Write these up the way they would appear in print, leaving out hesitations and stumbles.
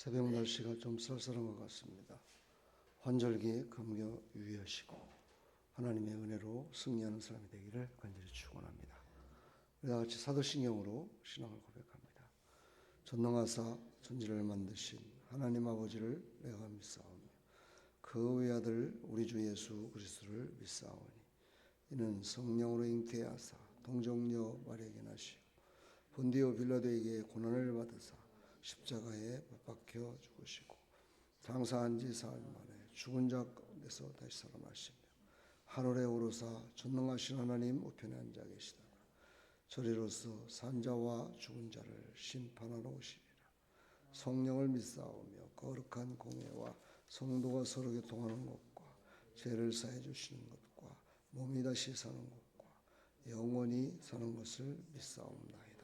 새벽 날씨가 좀 쌀쌀한 것 같습니다. 환절기 금요 유의하시고 하나님의 은혜로 승리하는 사람이 되기를 간절히 축원합니다. 우리 다 같이 사도신경으로 신앙을 고백합니다. 전능하사 천지를 만드신 하나님 아버지를 내가 믿사오며 그 외아들 우리 주 예수 그리스도를 믿사오니 이는 성령으로 잉태하사 동정녀 마리아에게 나시오 본디오 빌라도에게 고난을 받으사 십자가에 못 박혀 죽으시고 장사한 지 사흘 만에 죽은 자 가운데서 다시 살아나시며 하늘에 오르사 전능하신 하나님 우편에 앉아 계시다가 저리로서 산자와 죽은 자를 심판하러 오시리라. 성령을 믿사오며 거룩한 공회와 성도가 서로 교통하는 것과 죄를 사해 주시는 것과 몸이 다시 사는 것과 영원히 사는 것을 믿사옵나이다.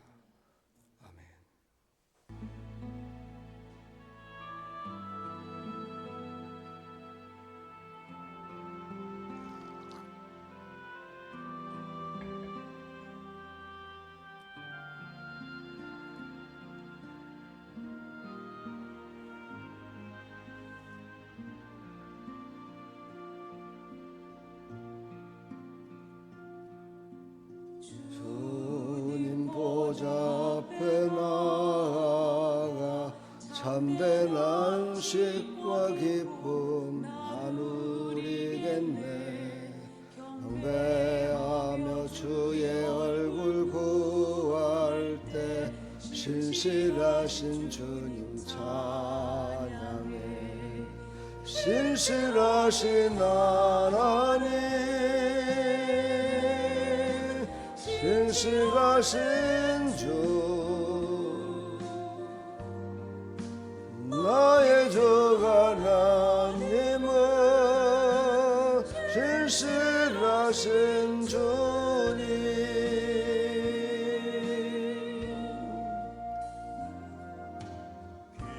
주님 보좌 앞에 나아가 참된 안식과 기쁨 나누리겠네. 경배하며 주의 얼굴 구할 때 신실하신 주님 찬양해. 신실하신 하나님, 신실하신 주, 나의 주 하나님은 신실하신 주님.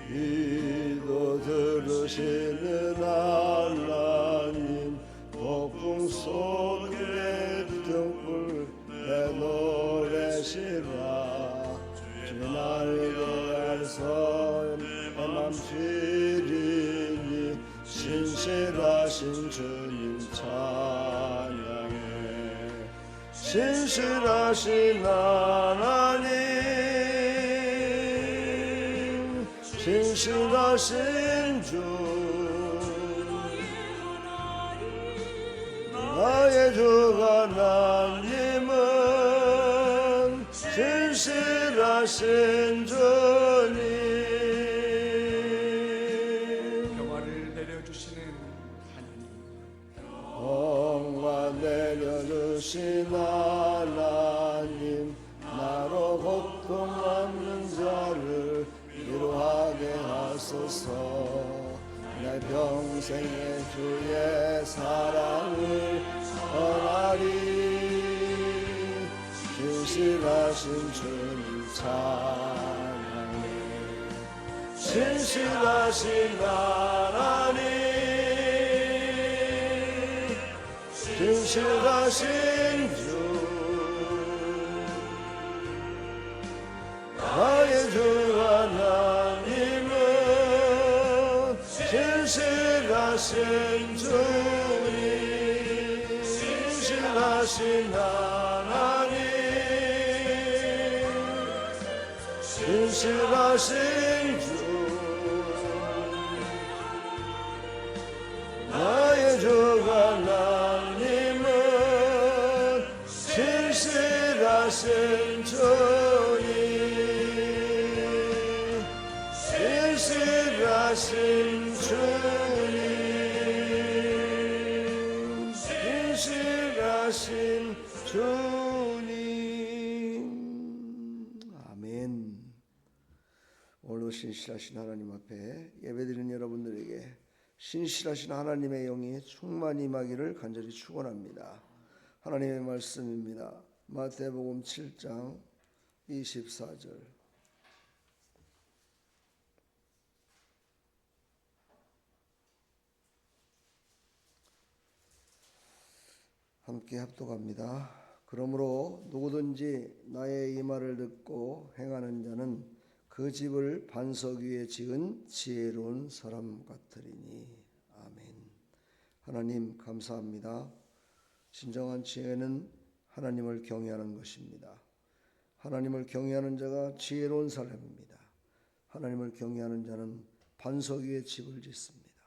기도 들으시는 하나님, 폭풍 속에 등불 노래시라. 주의 날개에서 헤엄치리니 신실하신 주님 찬양해. 신실하신 하나님, 신실하신 주, 나의 주 하나님은 신실하신 주님. 평화를 내려주시는 하나님, 평화 내려주신 하나님, 나로 고통받는 자를 위로하게 하소서. 내 평생의 주의 사랑을 전하리. 신실하신 주님 찬양해. 신실하신 하나님, 신실하신 주, 나의 주 하나님은 신실하신 주님. 신실하신 하나님, 신실하신 주, 나의 주 하나님은 신실하신 주님. 신실하신 주님, 신실하신 주님. 아멘. 오늘도 신실하신 하나님 앞에 예배드리는 여러분들에게 신실하신 하나님의 영이 충만히 임하기를 간절히 축원합니다. 하나님의 말씀입니다. 마태복음 7장 24절. 함께 합독합니다. 그러므로 누구든지 나의 이 말을 듣고 행하는 자는 그 집을 반석 위에 지은 지혜로운 사람 같으리니. 아멘. 하나님 감사합니다. 진정한 지혜는 하나님을 경외하는 것입니다. 하나님을 경외하는 자가 지혜로운 사람입니다. 하나님을 경외하는 자는 반석 위에 집을 짓습니다.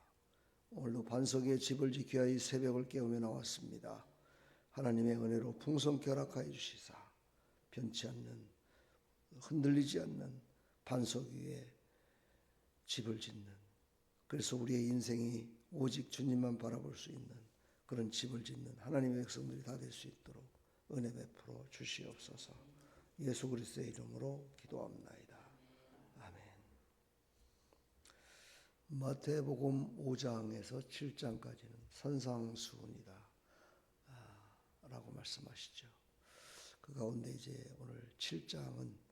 오늘도 반석 위에 집을 지켜야 이 새벽을 깨우며 나왔습니다. 하나님의 은혜로 풍성케 허락하여 주시사 변치 않는, 흔들리지 않는 반석 위에 집을 짓는, 그래서 우리의 인생이 오직 주님만 바라볼 수 있는 그런 집을 짓는 하나님의 백성들이 다 될 수 있도록 은혜 베풀어 주시옵소서. 예수 그리스도의 이름으로 기도합나이다. 아멘. 마태복음 5장에서 7장까지는 산상수훈이다 라고 말씀하시죠. 그 가운데 이제 오늘 7장은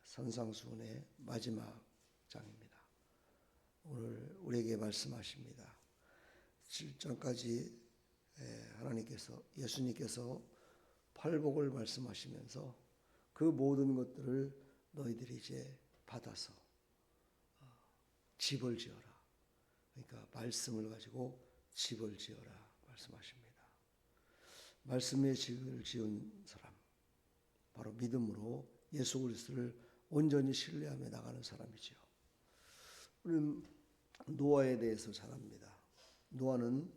산상수훈의 마지막 장입니다. 오늘 우리에게 말씀하십니다. 7장까지 예수님께서 팔복을 말씀하시면서 그 모든 것들을 너희들이 이제 받아서 집을 지어라. 그러니까 말씀을 가지고 집을 지어라 말씀하십니다. 말씀의 집을 지은 사람, 바로 믿음으로 예수 그리스도를 온전히 신뢰하며 나가는 사람이죠. 우리는 노아에 대해서 잘 압니다. 노아는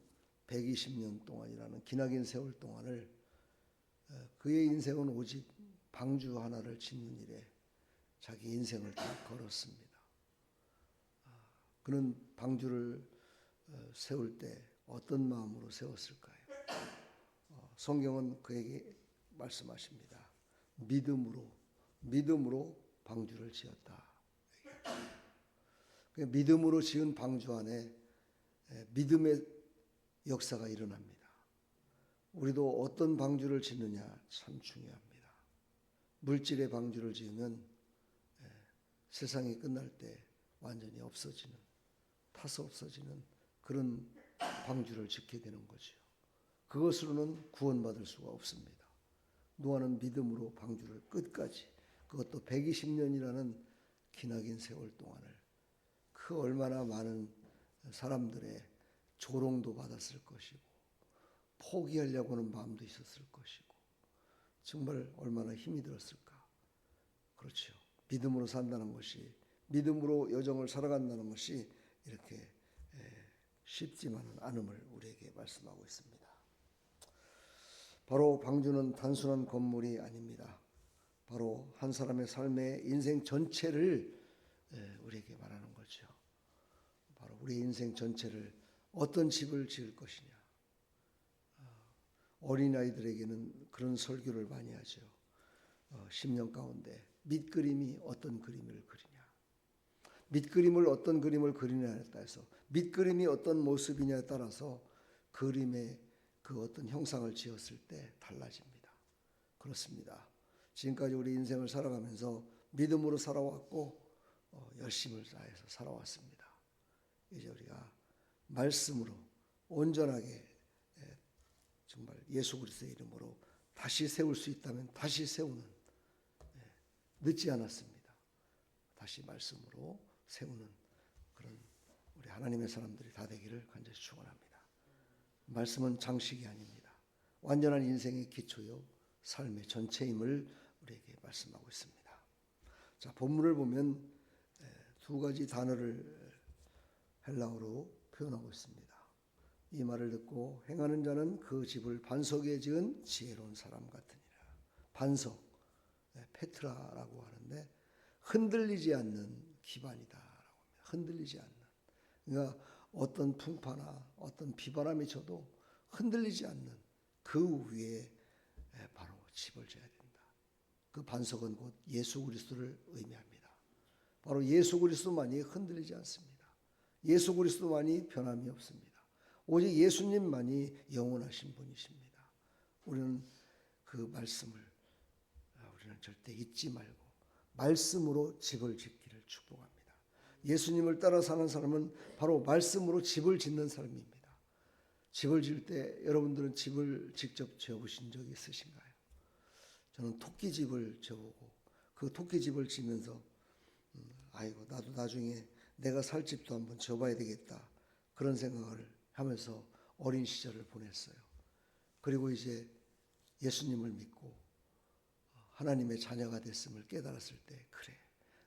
120년 동안이라는 기나긴 세월 동안을 그의 인생은 오직 방주 하나를 짓는 일에 자기 인생을 다 걸었습니다. 그는 방주를 세울 때 어떤 마음으로 세웠을까요? 성경은 그에게 말씀하십니다. 믿음으로 방주를 지었다. 믿음으로 지은 방주 안에 믿음의 역사가 일어납니다. 우리도 어떤 방주를 짓느냐 참 중요합니다. 물질의 방주를 지으면 세상이 끝날 때 완전히 없어지는, 타서 없어지는 그런 방주를 짓게 되는 거죠. 그것으로는 구원받을 수가 없습니다. 노아는 믿음으로 방주를 끝까지, 그것도 120년이라는 기나긴 세월 동안을, 그 얼마나 많은 사람들의 조롱도 받았을 것이고 포기하려고 하는 마음도 있었을 것이고 정말 얼마나 힘이 들었을까. 그렇죠. 믿음으로 산다는 것이, 믿음으로 여정을 살아간다는 것이 이렇게 쉽지만은 않음을 우리에게 말씀하고 있습니다. 바로 방주는 단순한 건물이 아닙니다. 바로 한 사람의 삶의 인생 전체를 우리에게 말하는 거죠. 바로 우리 인생 전체를 어떤 집을 지을 것이냐. 어린아이들에게는 그런 설교를 많이 하죠. 10년 가운데 밑그림이 어떤 그림을 그리냐. 밑그림을 어떤 그림을 그리냐에 따라서, 밑그림이 어떤 모습이냐에 따라서 그림의 그 어떤 형상을 지었을 때 달라집니다. 그렇습니다. 지금까지 우리 인생을 살아가면서 믿음으로 살아왔고 열심을 다해서 살아왔습니다. 이제 우리가 말씀으로 온전하게 정말 예수 그리스도의 이름으로 다시 세울 수 있다면 다시 세우는, 늦지 않았습니다. 다시 말씀으로 세우는 그런 우리 하나님의 사람들이 다 되기를 간절히 축원합니다. 말씀은 장식이 아닙니다. 완전한 인생의 기초요 삶의 전체임을 우리에게 말씀하고 있습니다. 자, 본문을 보면 두 가지 단어를 헬라어로 표현하고 있습니다. 이 말을 듣고 행하는 자는 그 집을 반석 위에 지은 지혜로운 사람 같으니라. 반석, 페트라라고 하는데 흔들리지 않는 기반이다라고 합니다. 흔들리지 않는. 그러니까 어떤 풍파나 어떤 비바람이 쳐도 흔들리지 않는 그 위에 바로 집을 지어야 된다. 그 반석은 곧 예수 그리스도를 의미합니다. 바로 예수 그리스도만이 흔들리지 않습니다. 예수 그리스도만이 변함이 없습니다. 오직 예수님만이 영원하신 분이십니다. 우리는 그 말씀을 우리는 절대 잊지 말고 말씀으로 집을 짓기를 축복합니다. 예수님을 따라 사는 사람은 바로 말씀으로 집을 짓는 사람입니다. 집을 지을 때 여러분들은 집을 직접 지어보신 적이 있으신가요? 저는 토끼집을 지어보고 그 토끼집을 지면서 아이고 나도 나중에 내가 살 집도 한번 져봐야 되겠다, 그런 생각을 하면서 어린 시절을 보냈어요. 그리고 이제 예수님을 믿고 하나님의 자녀가 됐음을 깨달았을 때, 그래,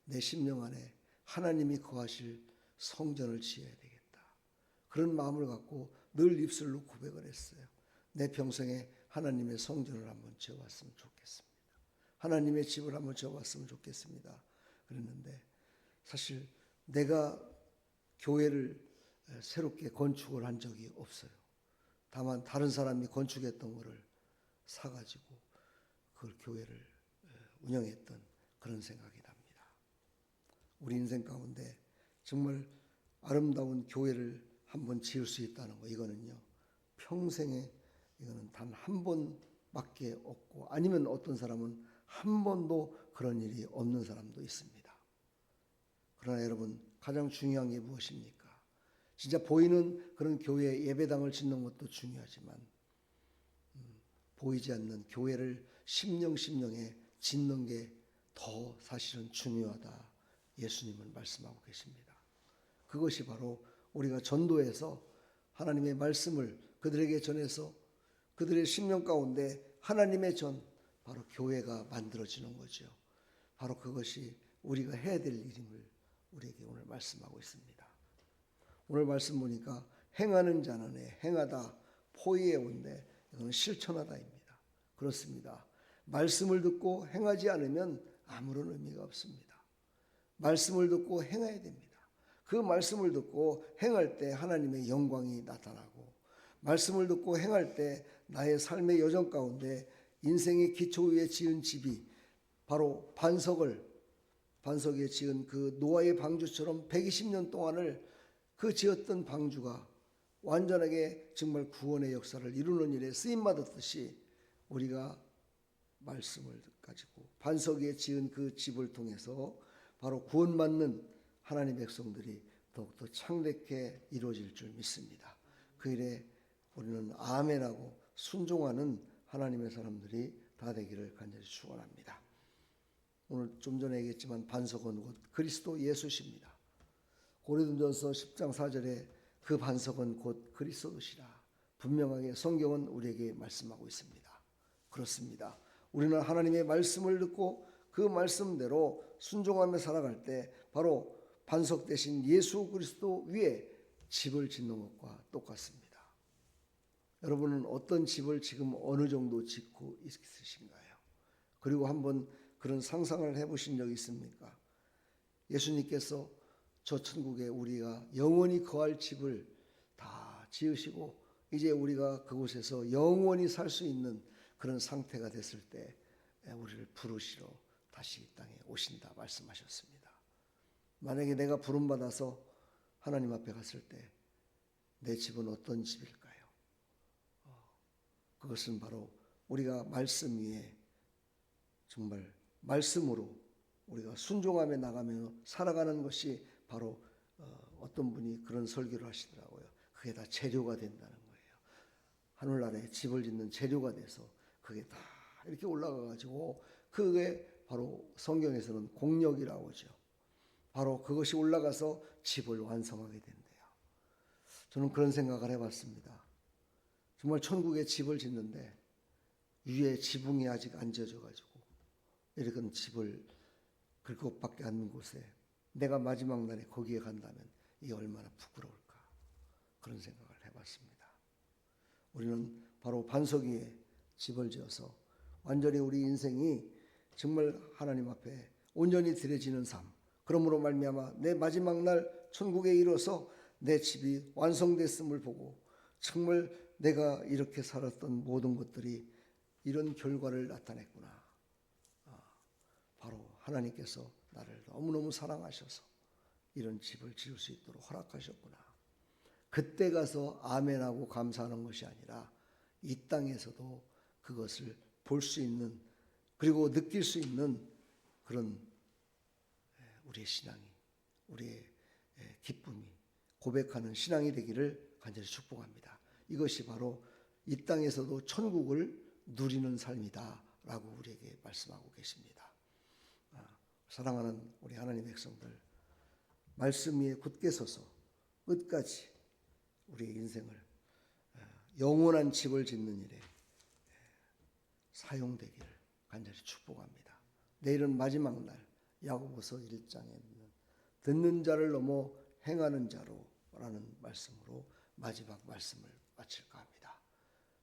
내 심령 안에 하나님이 거하실 성전을 지어야 되겠다, 그런 마음을 갖고 늘 입술로 고백을 했어요. 내 평생에 하나님의 성전을 한번 지어봤으면 좋겠습니다. 하나님의 집을 한번 지어봤으면 좋겠습니다. 그랬는데 사실 내가 교회를 새롭게 건축을 한 적이 없어요. 다만 다른 사람이 건축했던 거를 사가지고 그걸 교회를 운영했던 그런 생각이 납니다. 우리 인생 가운데 정말 아름다운 교회를 한번 지을 수 있다는 거, 이거는요 평생에, 이거는 단 한 번밖에 없고, 아니면 어떤 사람은 한 번도 그런 일이 없는 사람도 있습니다. 그러나 여러분, 가장 중요한 게 무엇입니까? 진짜 보이는 그런 교회 예배당을 짓는 것도 중요하지만 보이지 않는 교회를 심령에 짓는 게 더 사실은 중요하다, 예수님은 말씀하고 계십니다. 그것이 바로 우리가 전도해서 하나님의 말씀을 그들에게 전해서 그들의 심령 가운데 하나님의 전, 바로 교회가 만들어지는 거죠. 바로 그것이 우리가 해야 될 일임을 우리에게 오늘 말씀하고 있습니다. 오늘 말씀 보니까 행하는 자는 행하다 포위에 온데, 이건 실천하다입니다. 그렇습니다. 말씀을 듣고 행하지 않으면 아무런 의미가 없습니다. 말씀을 듣고 행해야 됩니다. 그 말씀을 듣고 행할 때 하나님의 영광이 나타나고, 말씀을 듣고 행할 때 나의 삶의 여정 가운데 인생의 기초 위에 지은 집이 바로 반석 위에 지은 그 노아의 방주처럼 120년 동안을 그 지었던 방주가 완전하게 정말 구원의 역사를 이루는 일에 쓰임받았듯이, 우리가 말씀을 가지고 반석 위에 지은 그 집을 통해서 바로 구원받는 하나님의 백성들이 더욱더 창대케 이루어질 줄 믿습니다. 그 일에 우리는 아멘하고 순종하는 하나님의 사람들이 다 되기를 간절히 축원합니다. 오늘 좀 전에 얘기했지만 반석은 곧 그리스도 예수십니다. 고린도전서 10장 4절에 그 반석은 곧 그리스도시라 분명하게 성경은 우리에게 말씀하고 있습니다. 그렇습니다. 우리는 하나님의 말씀을 듣고 그 말씀대로 순종하며 살아갈 때 바로 반석 대신 예수 그리스도 위에 집을 짓는 것과 똑같습니다. 여러분은 어떤 집을 지금 어느 정도 짓고 있으신가요? 그리고 한번 그런 상상을 해보신 적 있습니까? 예수님께서 저 천국에 우리가 영원히 거할 집을 다 지으시고 이제 우리가 그곳에서 영원히 살 수 있는 그런 상태가 됐을 때 우리를 부르시러 다시 이 땅에 오신다 말씀하셨습니다. 만약에 내가 부름받아서 하나님 앞에 갔을 때 내 집은 어떤 집일까요? 그것은 바로 우리가 말씀 위에 정말 말씀으로 우리가 순종하며 나가며 살아가는 것이 바로 어떤 분이 그런 설교를 하시더라고요. 그게 다 재료가 된다는 거예요. 하늘나라에 집을 짓는 재료가 돼서 그게 다 이렇게 올라가가지고 그게 바로 성경에서는 공력이라고 하죠. 바로 그것이 올라가서 집을 완성하게 된대요. 저는 그런 생각을 해봤습니다. 정말 천국에 집을 짓는데 위에 지붕이 아직 안 지어져가지고 이렇게 집을 그것밖에 않는 곳에 내가 마지막 날에 거기에 간다면 이게 얼마나 부끄러울까, 그런 생각을 해봤습니다. 우리는 바로 반석 위에 집을 지어서 완전히 우리 인생이 정말 하나님 앞에 온전히 드려지는 삶, 그러므로 말미암아 내 마지막 날 천국에 이르러서 내 집이 완성됐음을 보고 정말 내가 이렇게 살았던 모든 것들이 이런 결과를 나타냈구나. 바로 하나님께서 나를 너무너무 사랑하셔서 이런 집을 지을 수 있도록 허락하셨구나. 그때 가서 아멘하고 감사하는 것이 아니라 이 땅에서도 그것을 볼 수 있는, 그리고 느낄 수 있는 그런 우리의 신앙이, 우리의 기쁨이 고백하는 신앙이 되기를 간절히 축복합니다. 이것이 바로 이 땅에서도 천국을 누리는 삶이다 라고 우리에게 말씀하고 계십니다. 사랑하는 우리 하나님의 백성들, 말씀 위에 굳게 서서 끝까지 우리의 인생을 영원한 집을 짓는 일에 사용되기를 간절히 축복합니다. 내일은 마지막 날, 야고보서 1장에 있는 듣는 자를 넘어 행하는 자로라는 말씀으로 마지막 말씀을 마칠까 합니다.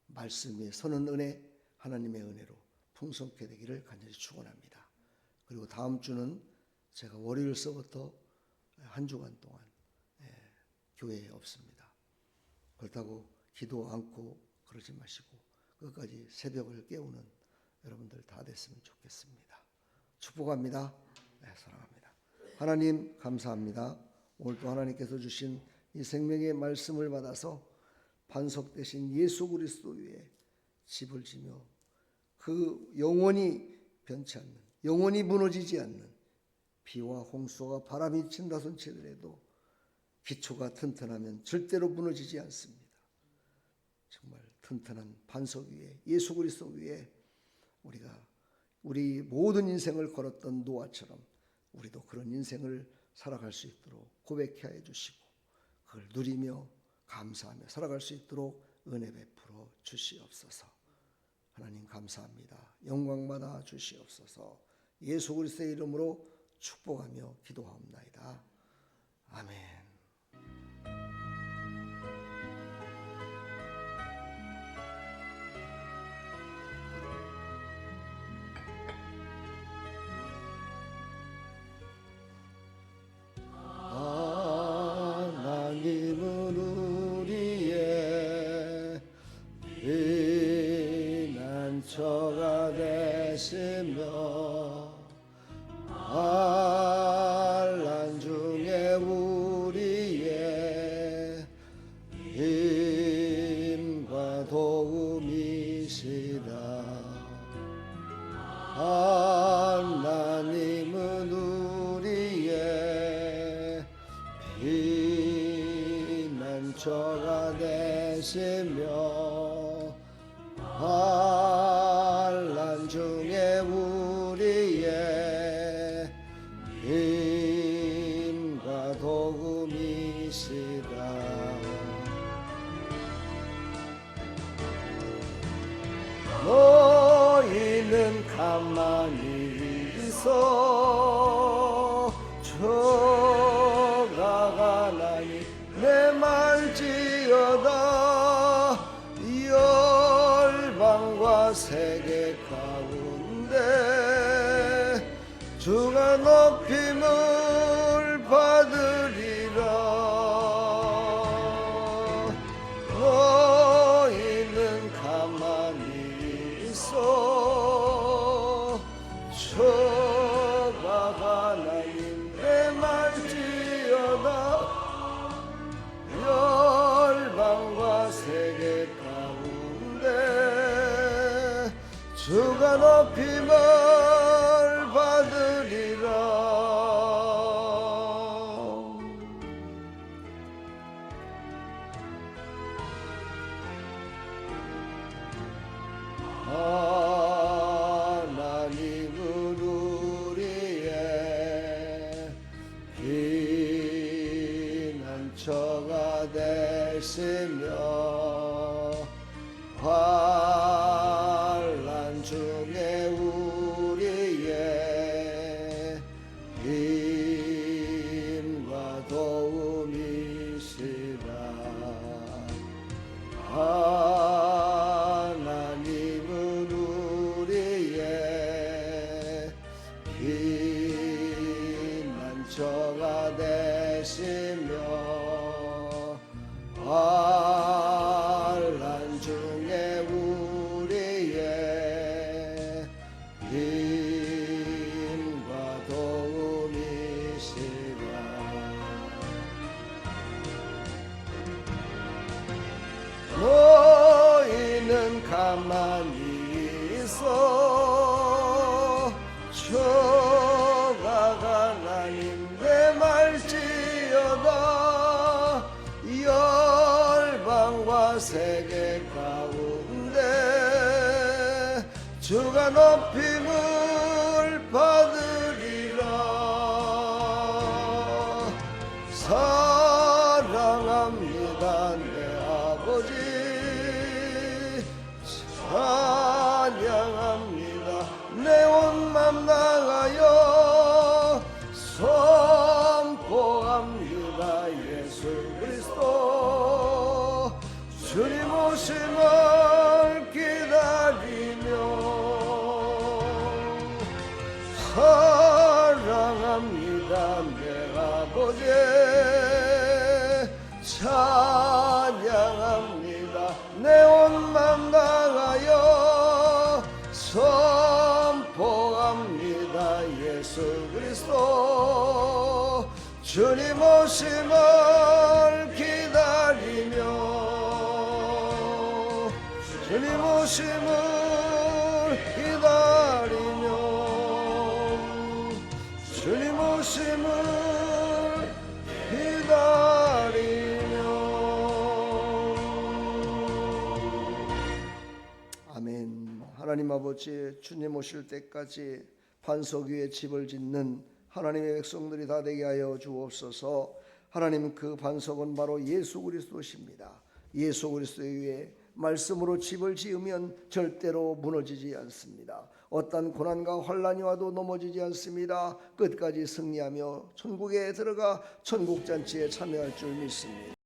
말씀 위에 서는 은혜, 하나님의 은혜로 풍성케 되기를 간절히 축원합니다. 그리고 다음 주는 제가 월요일서부터 한 주간 동안 교회에 없습니다. 그렇다고 기도 않고 그러지 마시고 끝까지 새벽을 깨우는 여러분들 다 됐으면 좋겠습니다. 축복합니다. 사랑합니다. 하나님 감사합니다. 오늘 또 하나님께서 주신 이 생명의 말씀을 받아서 반석되신 예수 그리스도 위에 집을 지며 그 영원히 변치 않는, 영원히 무너지지 않는 비와 홍수와 바람이 친다 손치더라도 기초가 튼튼하면 절대로 무너지지 않습니다. 정말 튼튼한 반석 위에, 예수 그리스도 위에 우리가 우리 모든 인생을 걸었던 노아처럼 우리도 그런 인생을 살아갈 수 있도록 고백해 하여 주시고 그걸 누리며 감사하며 살아갈 수 있도록 은혜 베풀어 주시옵소서. 하나님 감사합니다. 영광받아 주시옵소서. 예수 그리스도의 이름으로 축복하며 기도하옵나이다. 아멘. 하나님은 우리의 피난처가 되시며 환난 중에 우리의 힘과 도움이시다. 하나님은 우리의 피난처가 되시며 환난 중에 우리의 힘과 도움이시다. 너희는 가만히 있어 저가 하나니 내 말지어다. 열방과 세계 가운데 주가 높임을 받으리라. 너희는 가만히 있어 저가 하나님 내 말지어다. 열방과 세계 가운데 주가 높임을 받으리라. 하나님은 우리의 피난처가 되시며 환난 중에 우리의 힘과 도움이시라. 하나님은 우리의 피난처가 되시며 환난 중에 우리의 힘과 도움이시라. 너희는 가만히 있어 저가 하나님 내 말지어다. 열방과 세계 가운데 주가 높임을 받으리라. 예수 그리스도 주님 오심을 기다리며 사랑합니다 내 아버지 찬양합니다 내 온 맘 다하여 선포합니다 예수 그리스도 주님 오심을 기다리며 주님 오심을 기다리며 주님 오심을 기다리며 아멘. 하나님 아버지 주님 오실 때까지 반석 위에 집을 짓는 하나님의 백성들이 다 되게 하여 주옵소서. 하나님 그 반석은 바로 예수 그리스도십니다. 예수 그리스도 위에 말씀으로 집을 지으면 절대로 무너지지 않습니다. 어떤 고난과 환난이 와도 넘어지지 않습니다. 끝까지 승리하며 천국에 들어가 천국잔치에 참여할 줄 믿습니다.